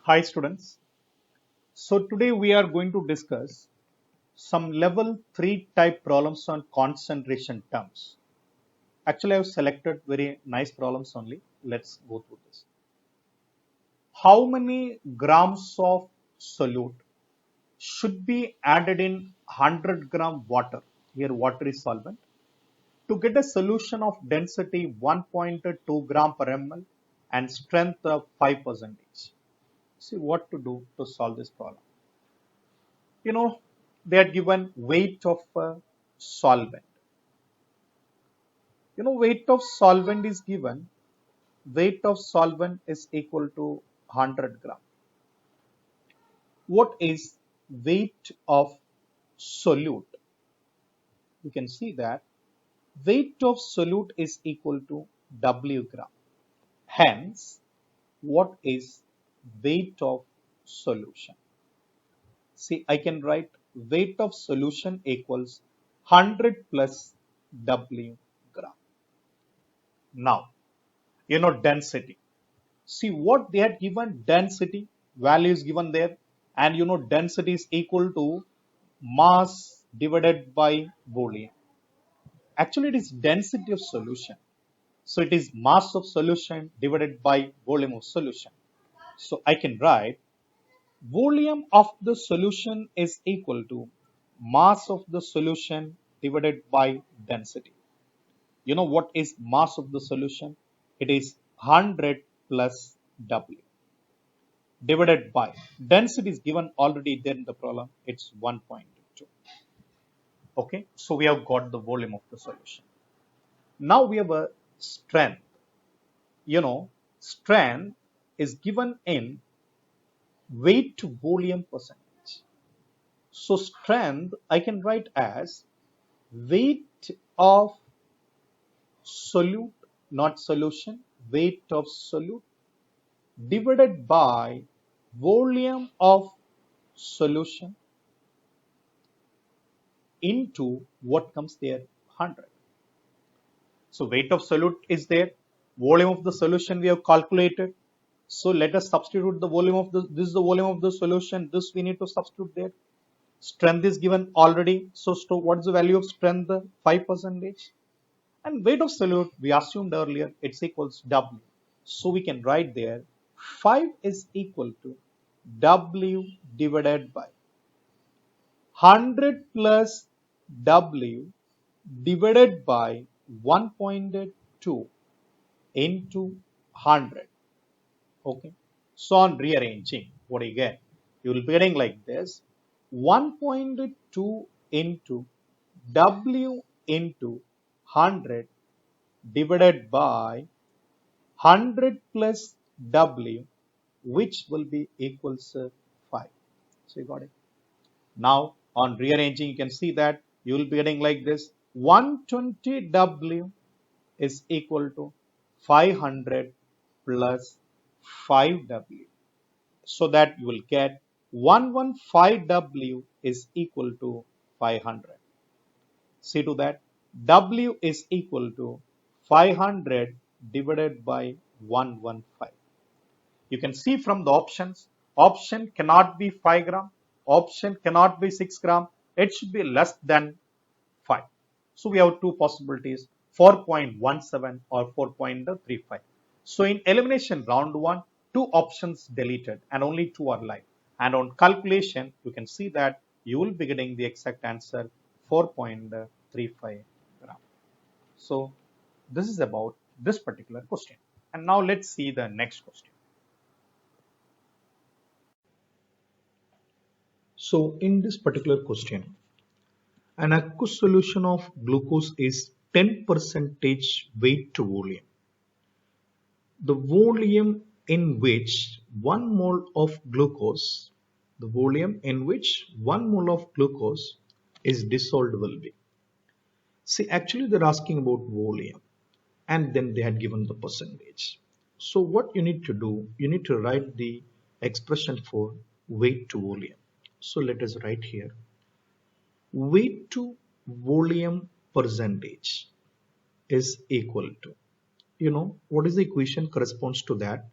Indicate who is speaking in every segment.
Speaker 1: Hi students. So today we are going to discuss some level 3 type problems on concentration terms. Actually I have selected very nice problems only. Let's go through this. How many grams of solute should be added in 100 gram water? Here water is solvent. To get a solution of density 1.2 gram per ml and strength of 5%. See what to do to solve this problem. They are given weight of solvent. Weight of solvent is given. Weight of solvent is equal to 100 gram. What is weight of solute? You can see that weight of solute is equal to W gram. Hence, what is weight of solution? See, I can write weight of solution equals 100 plus W gram. Now, density. See what they had given density, value is given there, and density is equal to mass divided by volume. Actually, it is density of solution. So it is mass of solution divided by volume of solution. So I can write volume of the solution is equal to mass of the solution divided by density. You know what is mass of the solution? It is 100 plus W divided by density is given already there in the problem. It's 1.2. Okay, so we have got the volume of the solution. Now we have a strength. Strength is given in weight to volume percentage. So strength I can write as weight of solute, not solution, weight of solute divided by volume of solution into what comes there 100. So weight of solute is there, volume of the solution we have calculated. So let us substitute the volume of this is the volume of the solution, this we need to substitute there. Strength is given already. So what is the value of strength? 5%. And weight of solute we assumed earlier it's equals W. So we can write there 5 is equal to W divided by 100 plus W divided by 1.2 into 100. Okay. So on rearranging, what do you get? You will be getting like this 1.2 into W into 100 divided by 100 plus W, which will be equals 5. So you got it. Now on rearranging, you can see that you will be getting like this 120 W is equal to 500 plus 5 W. So that you will get 115 W is equal to 500. See to that W is equal to 500 divided by 115. You can see from the options, option cannot be 5 gram, option cannot be 6 gram, it should be less than 5. So we have two possibilities 4.17 or 4.35. So in elimination round 1, two options deleted and only two are live. And on calculation, you can see that you will be getting the exact answer 4.35 gram. So this is about this particular question. And now let's see the next question.
Speaker 2: So in this particular question, an aqueous solution of glucose is 10% weight to volume. The volume in which 1 mole of glucose, is dissolved will be. See, actually they're asking about volume and then they had given the percentage. So what you need to do, you need to write the expression for weight to volume. So let us write here weight to volume percentage is equal to, what is the equation corresponds to that?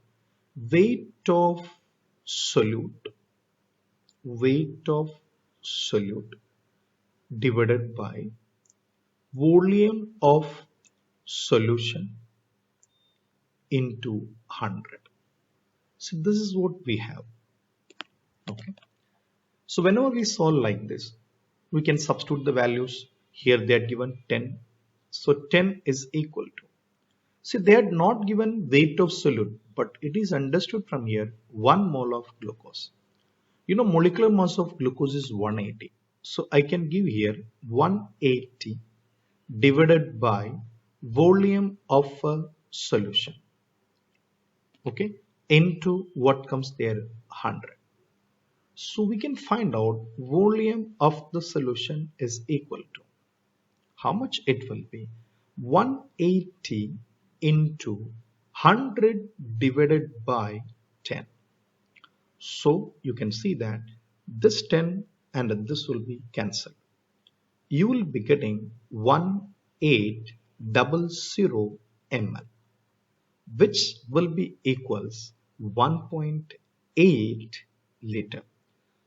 Speaker 2: Weight of solute, weight of solute divided by volume of solution into 100. So this is what we have. Okay. So whenever we solve like this, we can substitute the values. Here they are given 10. So 10 is equal to. See, they had not given weight of solute, but it is understood from here 1 mole of glucose. You know, molecular mass of glucose is 180. So I can give here 180 divided by volume of a solution. Okay, into what comes there 100. So we can find out volume of the solution is equal to how much it will be 180 into 100 divided by 10. So you can see that this 10 and this will be cancelled. You will be getting 1800 ml, which will be equals 1.8 liter.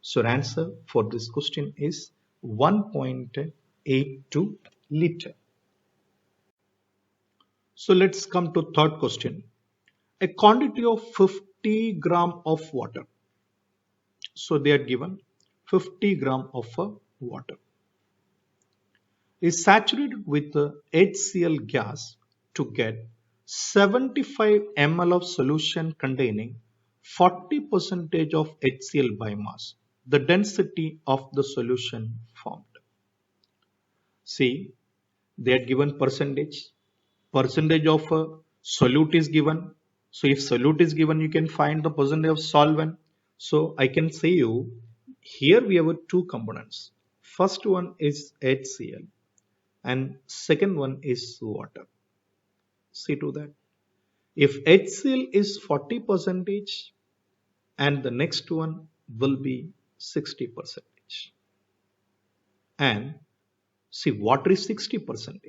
Speaker 2: So the answer for this question is 1.82 liter. So let's come to third question. A quantity of 50 gram of water. So they are given 50 gram of water is saturated with the HCl gas to get 75 ml of solution containing 40% of HCl by mass. The density of the solution formed. See, they are given percentage. Percentage of solute is given. So if solute is given, you can find the percentage of solvent. So I can say you, here we have two components. First one is HCl and second one is water. See to that. If HCl is 40% and the next one will be 60%. And see, water is 60%.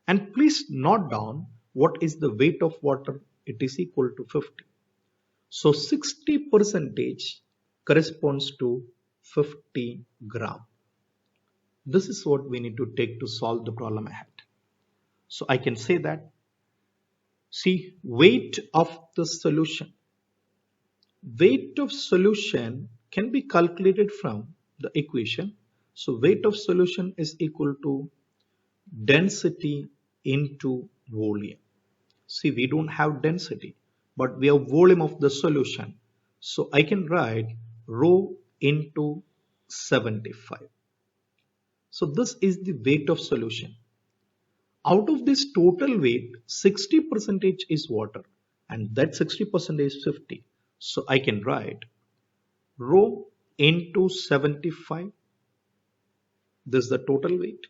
Speaker 2: And please note down what is the weight of water. It is equal to 50. So 60% corresponds to 50 gram. This is what we need to take to solve the problem ahead. So I can say that, see, weight of the solution. Weight of solution can be calculated from the equation. So weight of solution is equal to density into volume. See, we don't have density, but we have volume of the solution. So I can write rho into 75. So this is the weight of solution. Out of this total weight, 60% is water and that 60% is 50. So I can write rho into 75. This is the total weight.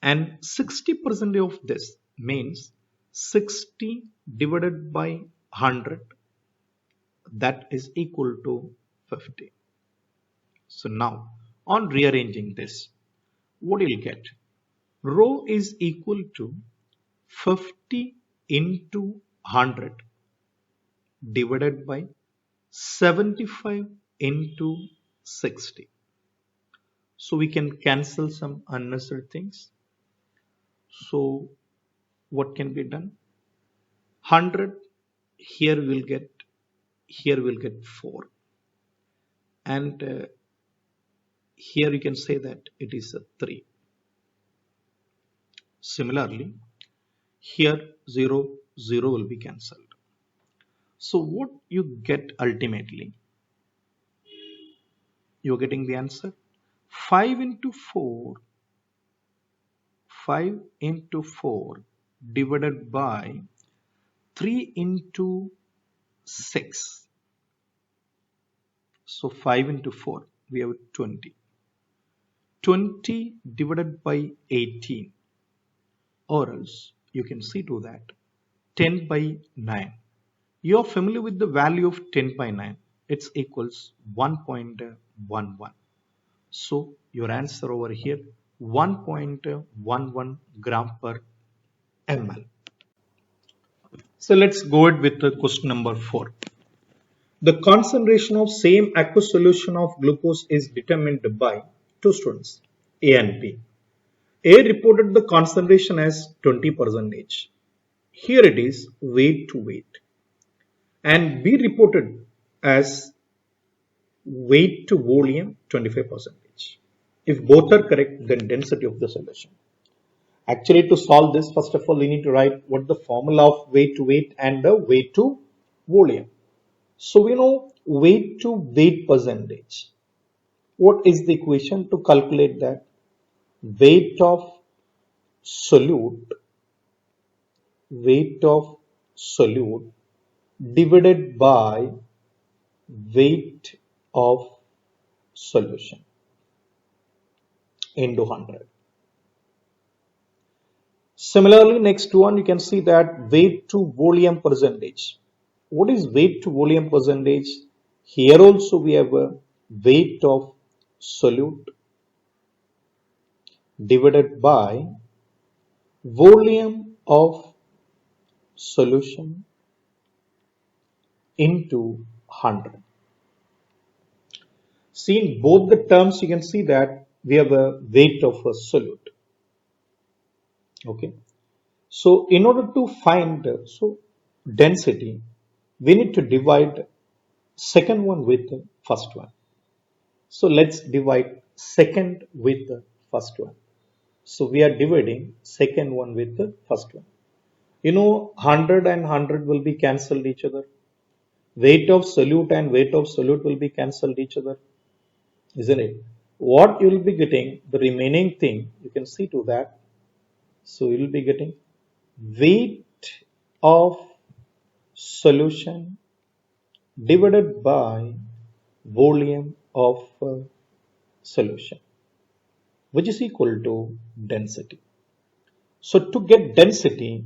Speaker 2: And 60% of this means 60 divided by 100. That is equal to 50. So now on rearranging this, what do you get? Rho is equal to 50 into 100 divided by 75 into 60. So we can cancel some unnecessary things. So what can be done? 100 here we'll get 4 and here you can say that it is a 3. Similarly, here 0 will be cancelled. So what you get ultimately, you're getting the answer 5 into 4 divided by 3 into 6. So 5 into 4 we have 20. 20 divided by 18, or else you can see to that 10 by 9. You are familiar with the value of 10 by 9. It's equals 1.11. So your answer over here 1.11 gram per ml. So let's go ahead with the question number 4. The concentration of same aqueous solution of glucose is determined by two students, A and B. A reported the concentration as 20%. Here it is weight to weight. And B reported as weight to volume 25%. If both are correct, then density of the solution. Actually, to solve this, first of all, we need to write what the formula of weight to weight and the weight to volume. So we know weight to weight percentage. What is the equation to calculate that? Weight of solute divided by weight of solution into 100. Similarly, next one you can see that weight to volume percentage. What is weight to volume percentage? Here also we have a weight of solute divided by volume of solution into 100. See, in both the terms you can see that we have a weight of a solute. Okay. So in order to find density, we need to divide second one with the first one. So let's divide second with the first one. So we are dividing second one with the first one. You know, 100 and 100 will be cancelled each other. Weight of solute and weight of solute will be cancelled each other, isn't it? What you will be getting, the remaining thing, you can see to that. So you will be getting weight of solution divided by volume of solution, which is equal to density. So to get density,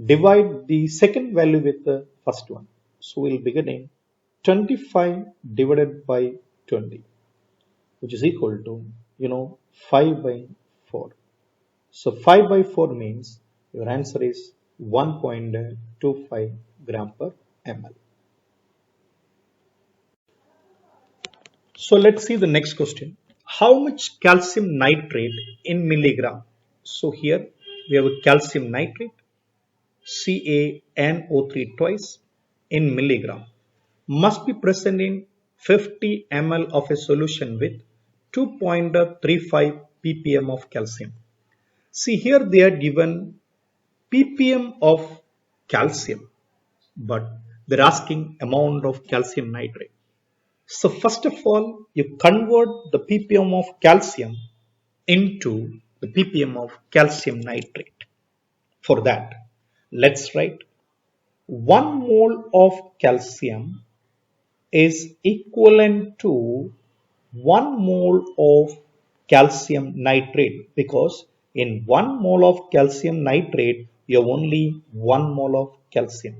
Speaker 2: divide the second value with the first one. So we'll be getting 25 divided by 20, which is equal to, 5 by 4. So 5 by 4 means your answer is 1.25 gram per ml. So let's see the next question. How much calcium nitrate in milligram? So here we have a calcium nitrate, CaNO3 twice in milligram, must be present in 50 ml of a solution with 2.35 ppm of calcium. See, here they are given ppm of calcium, but they're asking amount of calcium nitrate. So first of all, you convert the ppm of calcium into the ppm of calcium nitrate. For that, let's write 1 mole of calcium is equivalent to 1 mole of calcium nitrate, because in 1 mole of calcium nitrate you have only 1 mole of calcium.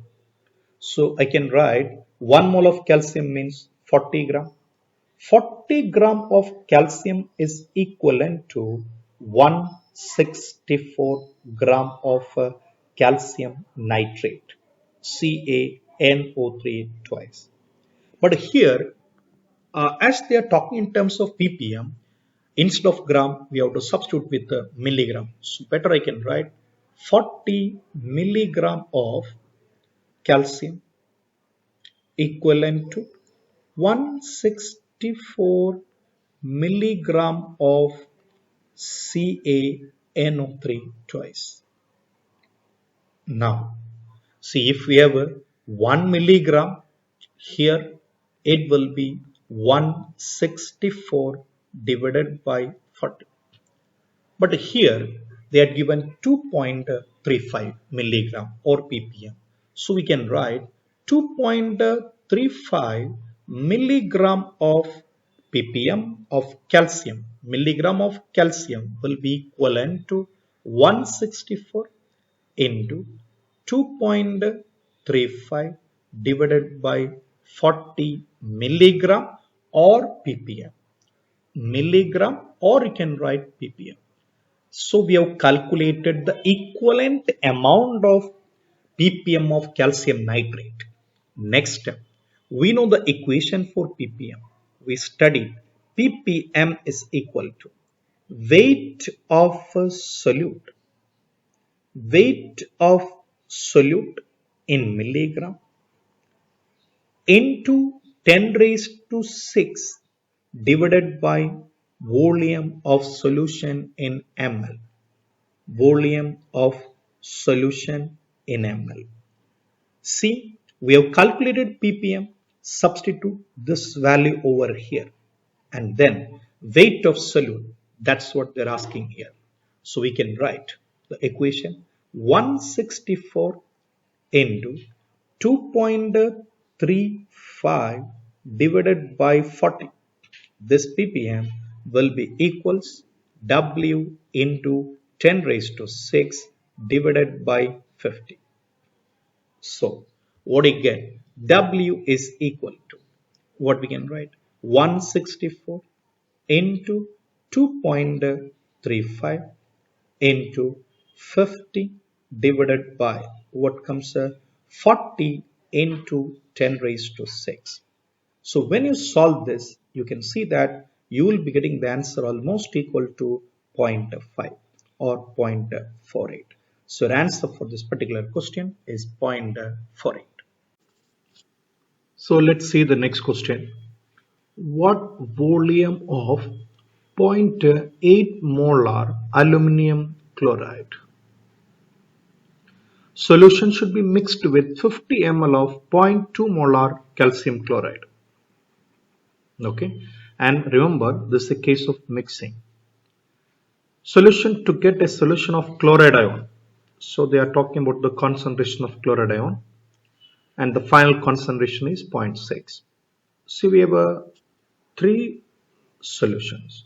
Speaker 2: So I can write 1 mole of calcium means 40 gram. 40 gram of calcium is equivalent to 164 gram of calcium nitrate, CaNO3 twice. But here, as they are talking in terms of ppm, instead of gram, we have to substitute with the milligram. So better I can write 40 milligram of calcium equivalent to 164 milligram of CaNO3 twice. Now, see, if we have a 1 milligram, here it will be 164 divided by 40. But here they are given 2.35 milligram or ppm. So we can write 2.35 milligram of ppm of calcium. Milligram of calcium will be equivalent to 164 into 2.35 divided by 40 milligram or ppm. Milligram, or you can write ppm. So we have calculated the equivalent amount of ppm of calcium nitrate. Next step,
Speaker 1: We know the equation for ppm. We studied ppm is equal to weight of a solute, weight of solute in milligram into 10 raised to 6 divided by volume of solution in ml, volume of solution in ml. See, we have calculated ppm, substitute this value over here, and then weight of solute, that's what they're asking here. So we can write the equation 164 into 2.35 divided by 40. This ppm will be equals W into 10 raised to 6 divided by 50. So what we get, W is equal to what we can write, 164 into 2.35 into 50 divided by what comes 40 into 10 raised to 6. So when you solve this, you can see that you will be getting the answer almost equal to 0.5 or 0.48. So the answer for this particular question is 0.48.
Speaker 2: So let's see the next question. What volume of 0.8 molar aluminum chloride solution should be mixed with 50 ml of 0.2 molar calcium chloride? Okay, and remember, this is a case of mixing. Solution, to get a solution of chloride ion, so they are talking about the concentration of chloride ion, and the final concentration is 0.6. See, we have three solutions.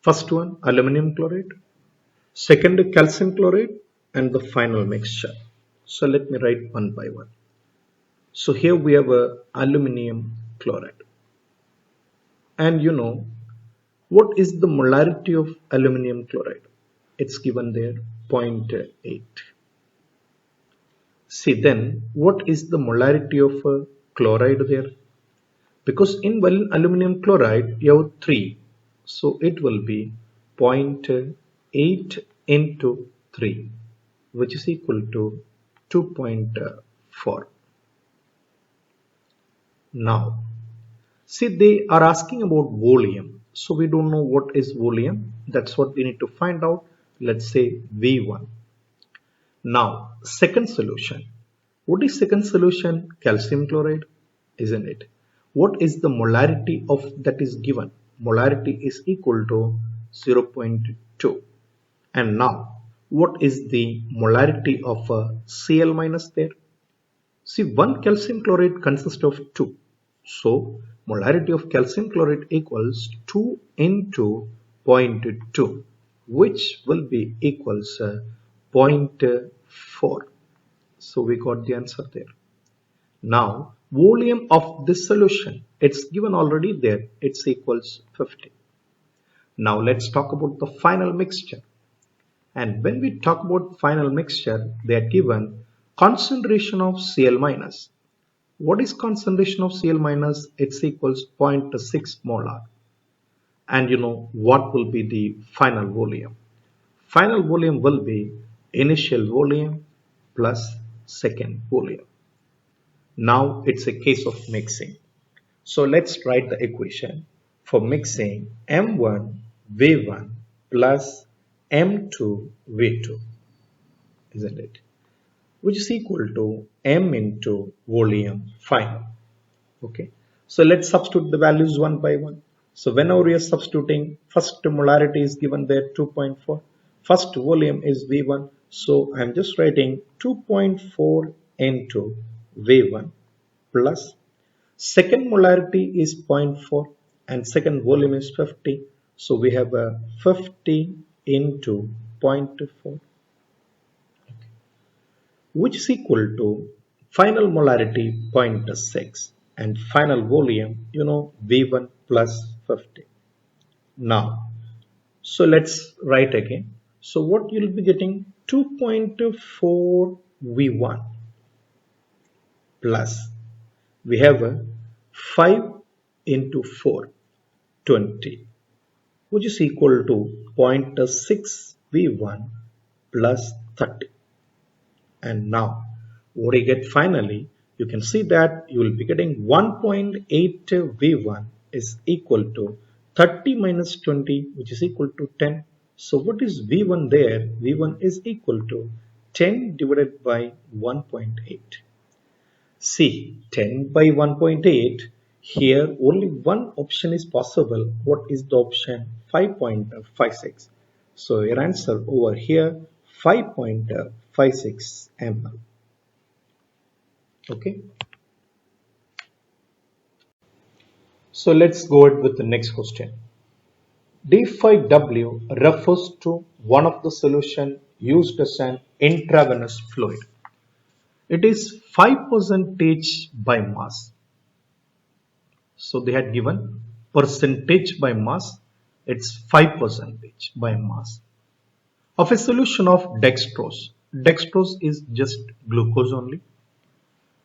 Speaker 2: First one, aluminum chloride, second calcium chloride, and the final mixture. So let me write one by one. So here we have aluminum chloride, and you know what is the molarity of aluminum chloride? It's given there 0.8. See, then what is the molarity of chloride there? Because in aluminum chloride you have 3, so it will be 0.8 into 3, which is equal to 2.4. Now see, they are asking about volume, so we don't know what is volume. That's what we need to find out. Let's say V1. Now second solution, what is second solution? Calcium chloride, isn't it? What is the molarity of that is given? Molarity is equal to 0.2. And now what is the molarity of Cl minus there? See, one calcium chloride consists of 2. So molarity of calcium chloride equals 2 into 0.2, which will be equals 0.4. So we got the answer there. Now volume of this solution, it's given already there, it's equals 50. Now let's talk about the final mixture. And when we talk about final mixture, they are given concentration of Cl minus. What is concentration of Cl minus? It's equals 0.6 molar. And you know what will be the final volume? Final volume will be initial volume plus second volume. Now it's a case of mixing. So let's write the equation for mixing M1 V1 plus M2 V2, isn't it? Which is equal to M into volume final. Okay. So let's substitute the values one by one. So whenever we are substituting, first molarity is given there 2.4. First volume is V1. So I'm just writing 2.4 into V1 plus second molarity is 0.4 and second volume is 50. So we have a 50 into 0.4, which is equal to final molarity 0.6 and final volume, you know, V1 plus 50. Now, so let's write again. So what you'll be getting, 2.4 V1 plus we have a 5 into 4, 20, which is equal to 0.6 V1 plus 30. And now what you get finally, you can see that you will be getting 1.8 V1 is equal to 30 minus 20, which is equal to 10. So what is V1 there? V1 is equal to 10 divided by 1.8. See, 10 by 1.8, here only one option is possible. What is the option? 5.56. So your answer over here, 5.56 ml. Okay. So let's go ahead with the next question. D5W refers to one of the solution used as an intravenous fluid. It is 5% by mass. So they had given percentage by mass. It's 5% by mass of a solution of dextrose. Dextrose is just glucose only.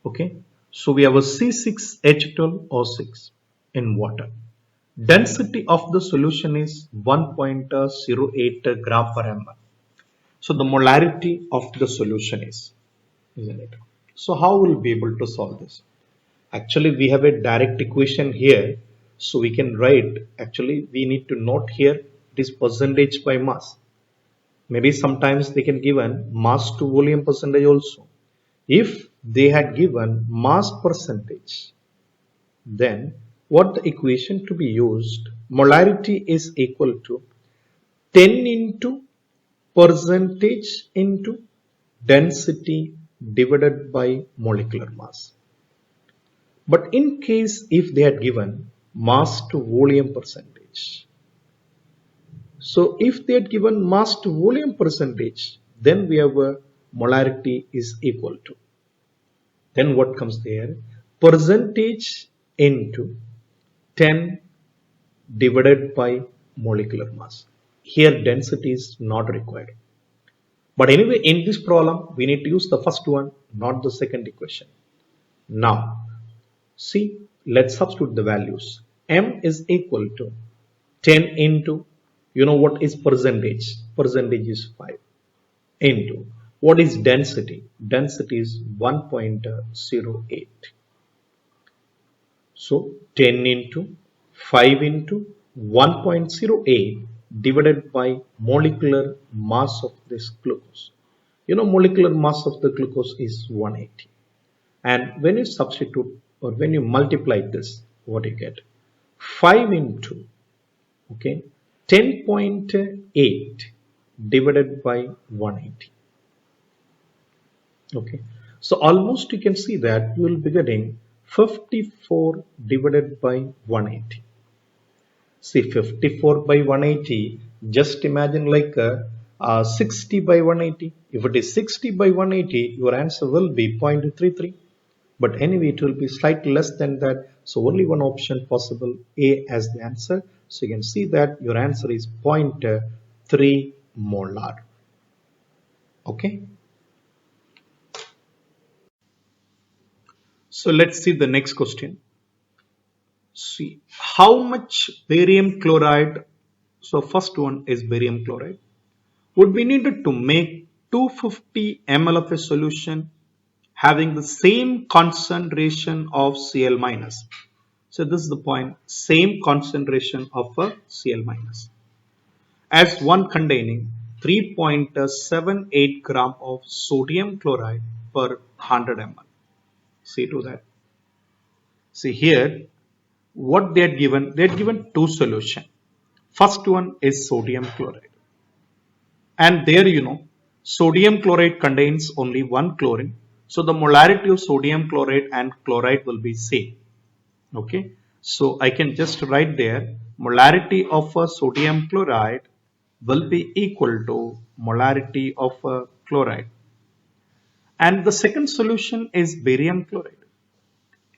Speaker 2: Okay. So we have a C6H12O6 in water. Density of the solution is 1.08 gram per ml. So the molarity of the solution is, isn't it? So how will we be able to solve this? Actually, we have a direct equation here. So we can write, actually, we need to note here this percentage by mass. Maybe sometimes they can given mass to volume percentage also. If they had given mass percentage, then what the equation to be used, molarity is equal to 10 into percentage into density divided by molecular mass. But in case if they had given mass to volume percentage, so if they had given mass to volume percentage, then we have a molarity is equal to. Then what comes there? Percentage into 10 divided by molecular mass. Here density is not required. But anyway, in this problem, we need to use the first one, not the second equation. Now, see, let's substitute the values. M is equal to 10 into, you know what is percentage? Percentage is 5 into, what is density? Density is 1.08. So 10 into 5 into 1.08 divided by molecular mass of this glucose. You know, molecular mass of the glucose is 180. And when you substitute or when you multiply this, what you get? 5 into, okay, 10.8 divided by 180. Okay, so almost you can see that you will be getting 54 divided by 180. See, 54 by 180, just imagine like 60 by 180. If it is 60 by 180, your answer will be 0.33. But anyway, it will be slightly less than that. So only one option possible, A as the answer. So you can see that your answer is 0.3 molar. Okay. So let's see the next question. See how much barium chloride. So first one is barium chloride. Would be needed to make 250 ml of a solution having the same concentration of Cl minus. So this is the point, same concentration of a Cl minus as one containing 3.78 gram of sodium chloride per 100 ml. See to that. See here, what they had given two solutions. First one is sodium chloride. And there you know, sodium chloride contains only one chlorine. So the molarity of sodium chloride and chloride will be same. Okay. So I can just write there, molarity of a sodium chloride will be equal to molarity of a chloride. And the second solution is barium chloride.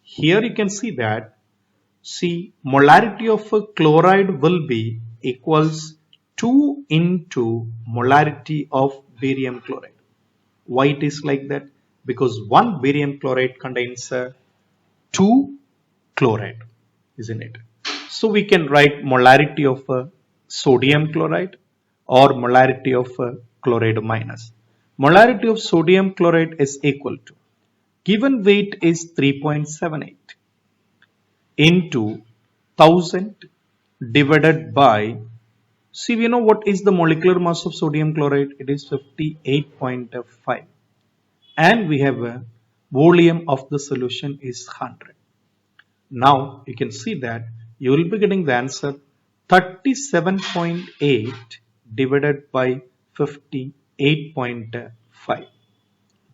Speaker 2: Here you can see that, see, molarity of a chloride will be equals 2 into molarity of barium chloride. Why it is like that? Because one barium chloride contains 2
Speaker 1: chloride, isn't it? So we can write molarity of sodium chloride or molarity of chloride minus. Molarity of sodium chloride is equal to, given weight is 3.78 into 1000 divided by, see, we know what is the molecular mass of sodium chloride. It is 58.5, and we have a volume of the solution is 100. Now you can see that you will be getting the answer 37.8 divided by 58.5.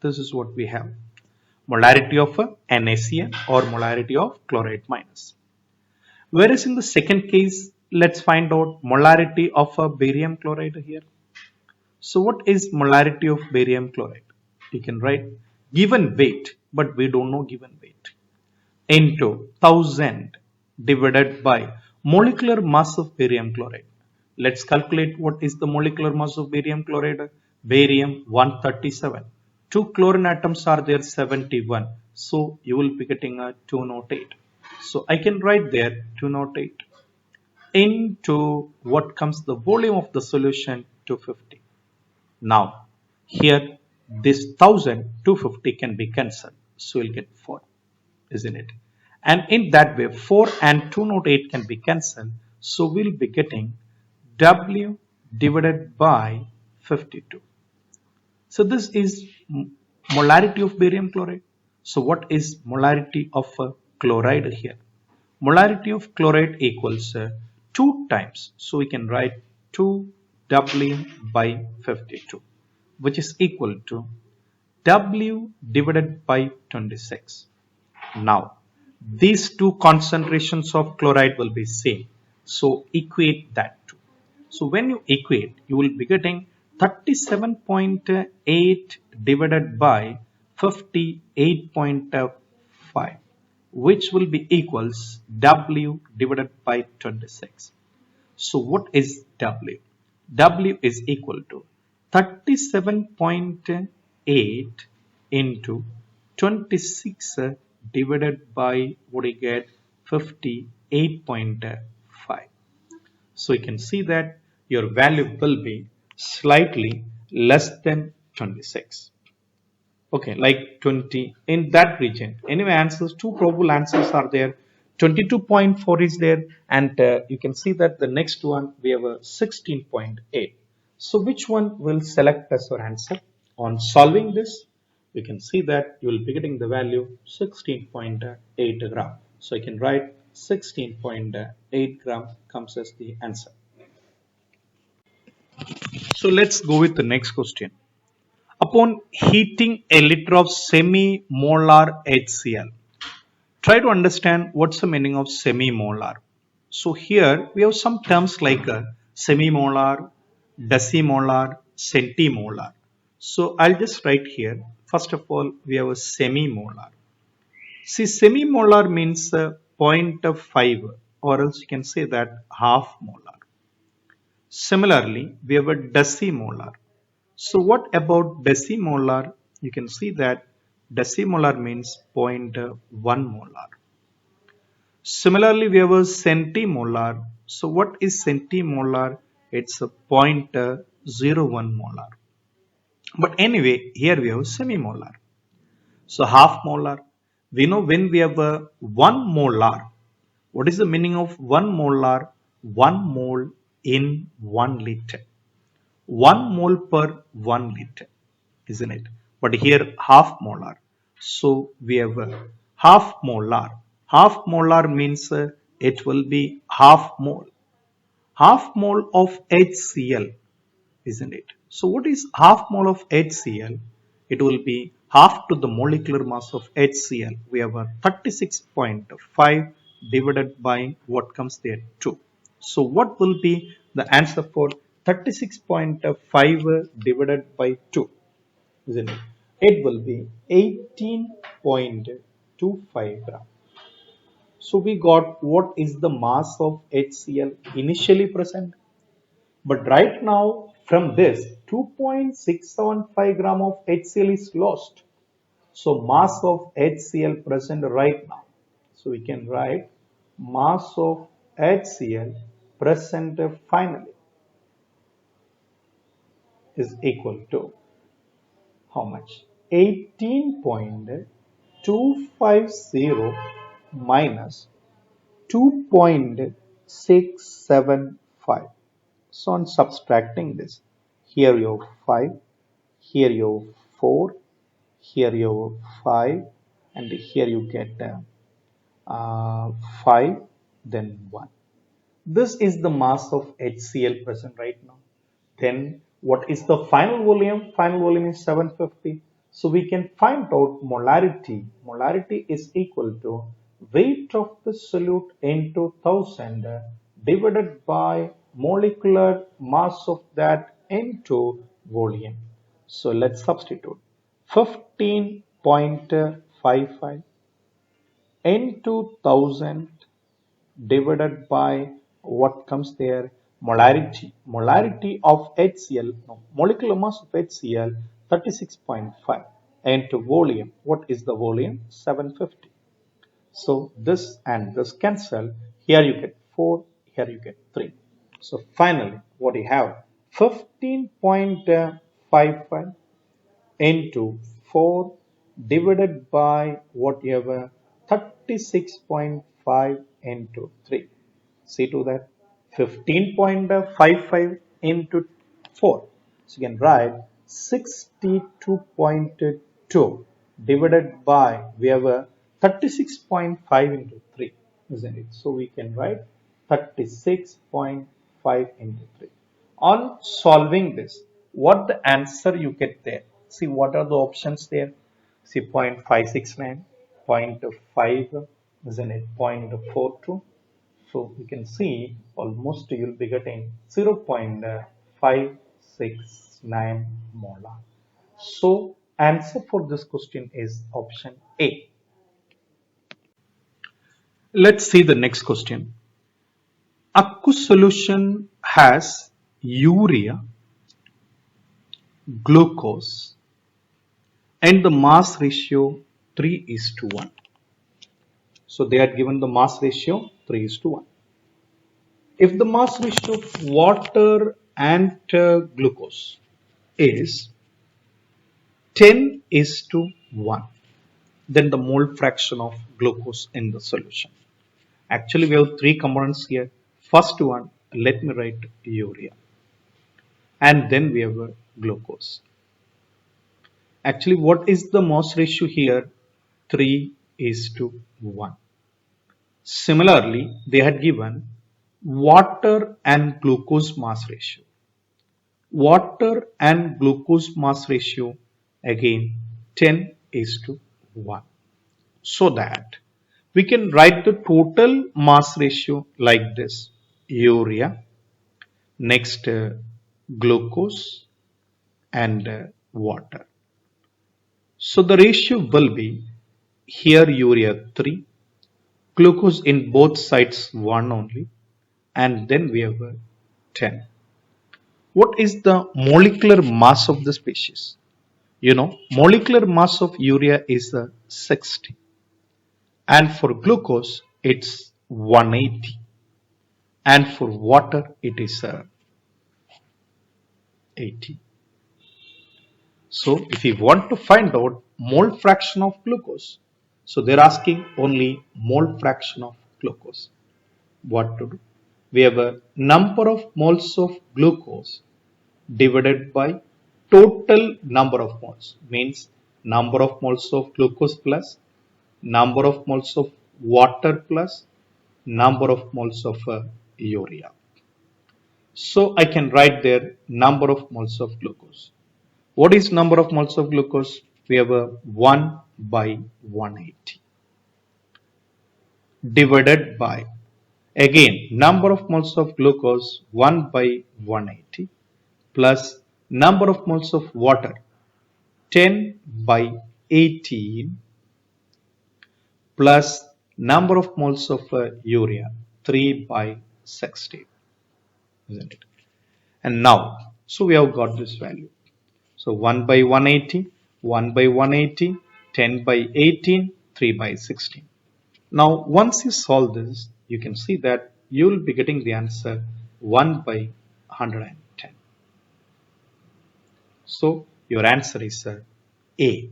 Speaker 1: This is what we have. Molarity of NaCN or molarity of chloride minus. Whereas in the second case, let's find out molarity of a barium chloride here. So what is molarity of barium chloride? You can write given weight, but we don't know given weight, into 1000 divided by molecular mass of barium chloride. Let's calculate what is the molecular mass of barium chloride. Barium 137. Two chlorine atoms are there 71. So you will be getting a 208. So I can write there 208 into what comes the volume of the solution 250. Now here this 1250 can be cancelled. So we'll get 4, isn't it? And in that way 4 and 208 can be cancelled. So we'll be getting W divided by 52. So this is molarity of barium chloride. So what is molarity of chloride here? Molarity of chloride equals 2 times. So we can write 2W by 52, which is equal to W divided by 26. Now, these two concentrations of chloride will be same. So equate that two. So when you equate, you will be getting 37.8 divided by 58.5, which will be equals W divided by 26. So what is W? W is equal to 37.8 into 26 divided by what you get 58.5. So you can see that your value will be slightly less than 26. Okay, like 20 in that region. Anyway, answers, two probable answers are there. 22.4 is there, and you can see that the next one we have a 16.8. So which one will select as your answer? On solving this, you can see that you will be getting the value 16.8 gram. So I can write 16.8 gram comes as the answer. So let's go with the next question. Upon heating a liter of semi-molar HCl, try to understand what's the meaning of semi-molar. So here we have some terms like semi-molar, decimolar, centimolar. So I'll just write here. First of all, we have a semi-molar. See, semi-molar means 0.5, or else you can say that half molar. Similarly, we have a decimolar. So what about decimolar? You can see that decimolar means 0.1 molar. Similarly, we have a centimolar. So what is centimolar? It's a 0.01 molar. But anyway, here we have semimolar. So half molar. We know when we have a 1 molar. What is the meaning of 1 molar? 1 mole in 1 liter. 1 mole per 1 liter, isn't it? But here half molar. So we have a half molar. Half molar means it will be half mole. Half mole of HCl, isn't it? So what is half mole of HCl? It will be half to the molecular mass of HCl. We have a 36.5 divided by what comes there 2. So what will be the answer for 36.5 divided by 2? Isn't it? It will be 18.25 gram. So we got what is the mass of HCl initially present. But right now from this 2.675 gram of HCl is lost. So mass of HCl present right now. So we can write mass of HCl present finally is equal to how much? 18.250 minus 2.675. So on subtracting this, here you have 5, here you have 4, here you have 5, and here you get 5, then 1. This is the mass of HCl present right now. Then what is the final volume? Final volume is 750. So we can find out molarity. Molarity is equal to weight of the solute into 1000 divided by molecular mass of that into volume. So let's substitute 15.55 into 1000 divided by what comes there, molarity of HCl, no, molecular mass of HCl 36.5 into volume. What is the volume? 750. So this and this cancel. Here you get 4, here you get 3. So finally what you have, 15.55 into 4 divided by whatever 36.5 into 3. See to that, 15.55 into 4. So you can write 62.2 divided by we have a 36.5 into 3, isn't it? So we can write 36.5 into 3. On solving this, what the answer you get there? See what are the options there? See 0.569, 0.5, isn't it? 0.42. So you can see almost you'll be getting 0.569 molar. So answer for this question is option A. Let's see the next question. Aqueous solution has urea, glucose, and the mass ratio 3:1. So they are given the mass ratio 3:1. If the mass ratio of water and glucose is 10:1, then the mole fraction of glucose in the solution. Actually, we have three components here. First one, let me write urea. And then we have glucose. Actually, what is the mass ratio here? 3:1. Similarly, they had given water and glucose mass ratio. Water and glucose mass ratio again 10:1. So that we can write the total mass ratio like this: urea, next glucose, and water. So the ratio will be here urea 3, glucose in both sides 1 only, and then we have 10. What is the molecular mass of the species? You know, molecular mass of urea is 60, and for glucose it's 180, and for water it is 80. So if you want to find out mole fraction of glucose, so they're asking only mole fraction of glucose. What to do? We have a number of moles of glucose divided by total number of moles, means number of moles of glucose plus number of moles of water plus number of moles of urea. So I can write there number of moles of glucose. What is number of moles of glucose? We have a 1 by 180 divided by again number of moles of glucose 1 by 180 plus number of moles of water 10 by 18 plus number of moles of urea 3 by 60, isn't it? And now, so we have got this value. So 1 by 180, 1 by 180, 10 by 18, 3 by 16. Now, once you solve this, you can see that you will be getting the answer 1 by 110. So, your answer is A.